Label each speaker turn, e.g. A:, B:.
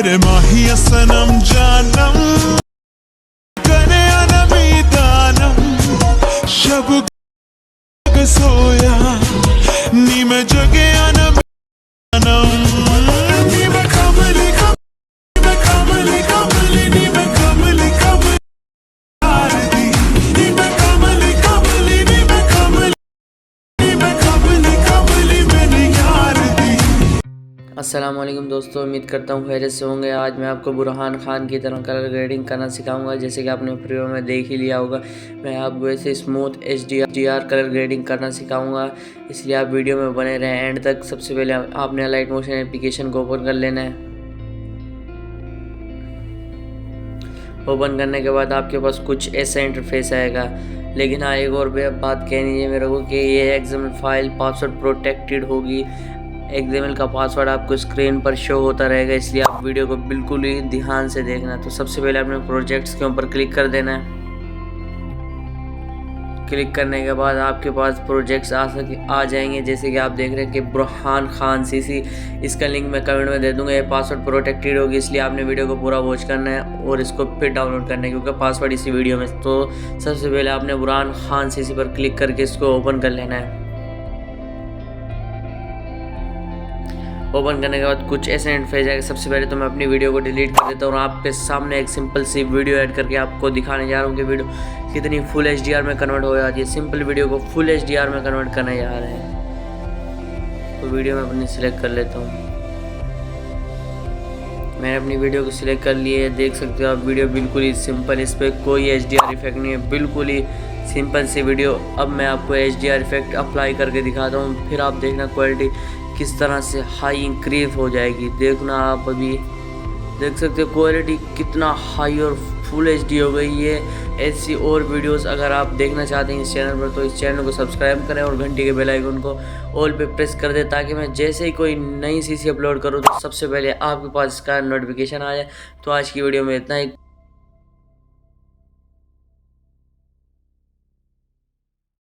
A: मेरे माहिया सनम जानम करे अनबी दानम शब सोया नी मैं जगे अनबी दानम नी मैं कमली कमली कमली कमली नी मैं कमली कमली आरती नी मैं कमली कमली नी मैं कमली नी मैं कमली कमली मेरी यार दी।
B: अस्सलाम वालेकुम दोस्तों, उम्मीद करता हूँ खैरियत से होंगे। आज मैं आपको बुरहान खान की तरह कलर ग्रेडिंग करना सिखाऊंगा। जैसे कि आपने प्रीव्यू में देख ही लिया होगा, मैं आपको ऐसे स्मूथ HDR कलर ग्रेडिंग करना सिखाऊंगा, इसलिए आप वीडियो में बने रहें एंड तक। सबसे पहले आपने लाइट मोशन एप्लीकेशन को ओपन कर लेना है। ओपन करने के बाद आपके पास कुछ ऐसा इंटरफेस आएगा, लेकिन हाँ एक और बात कहनी है मेरे को कि ये XML फाइल पासवर्ड प्रोटेक्टेड होगी। XML का पासवर्ड आपको स्क्रीन पर शो होता रहेगा, इसलिए आप वीडियो को बिल्कुल ही ध्यान से देखना। तो सबसे पहले आपने प्रोजेक्ट्स के ऊपर क्लिक कर देना है। क्लिक करने के बाद आपके पास प्रोजेक्ट्स आ जाएंगे, जैसे कि आप देख रहे हैं कि बुरहान खान CC। इसका लिंक मैं कमेंट में दे दूंगा। ये पासवर्ड प्रोटेक्टेड होगी, इसलिए आपने वीडियो को पूरा वॉच करना है और इसको फिर डाउनलोड करना है, क्योंकि पासवर्ड इसी वीडियो में। तो सबसे पहले आपने बुरहान खान CC पर क्लिक करके इसको ओपन कर लेना है। ओपन करने के बाद कुछ ऐसे इंटरफेस आएगा। सबसे पहले तो मैं अपनी वीडियो को डिलीट कर देता हूँ और आपके सामने एक सिंपल सी वीडियो ऐड करके आपको दिखाने जा रहा हूँ कि वीडियो कितनी फुल HDR में कन्वर्ट हो जाती है। सिंपल वीडियो को फुल HDR में कन्वर्ट करने जा रहे हैं। तो वीडियो मैं अपनी सिलेक्ट कर लेता हूँ। मैंने अपनी वीडियो को सिलेक्ट कर ली है, देख सकते हो आप। वीडियो बिल्कुल ही सिंपल, इस पर कोई HDR इफेक्ट नहीं है, बिल्कुल ही सिंपल सी वीडियो। अब मैं आपको HDR इफेक्ट अप्लाई करके दिखाता हूँ, फिर आप देखना क्वालिटी किस तरह से हाई इंक्रीज हो जाएगी। देखना आप अभी देख सकते हो क्वालिटी कितना हाई और फुल HD हो गई है। ऐसी और वीडियोस अगर आप देखना चाहते हैं इस चैनल पर, तो इस चैनल को सब्सक्राइब करें और घंटी के बेल आइकन को ऑल पे प्रेस कर दें, ताकि मैं जैसे ही कोई नई CC अपलोड करूँ तो सबसे पहले आपके पास इसका नोटिफिकेशन आ जाए। तो आज की वीडियो में इतना ही।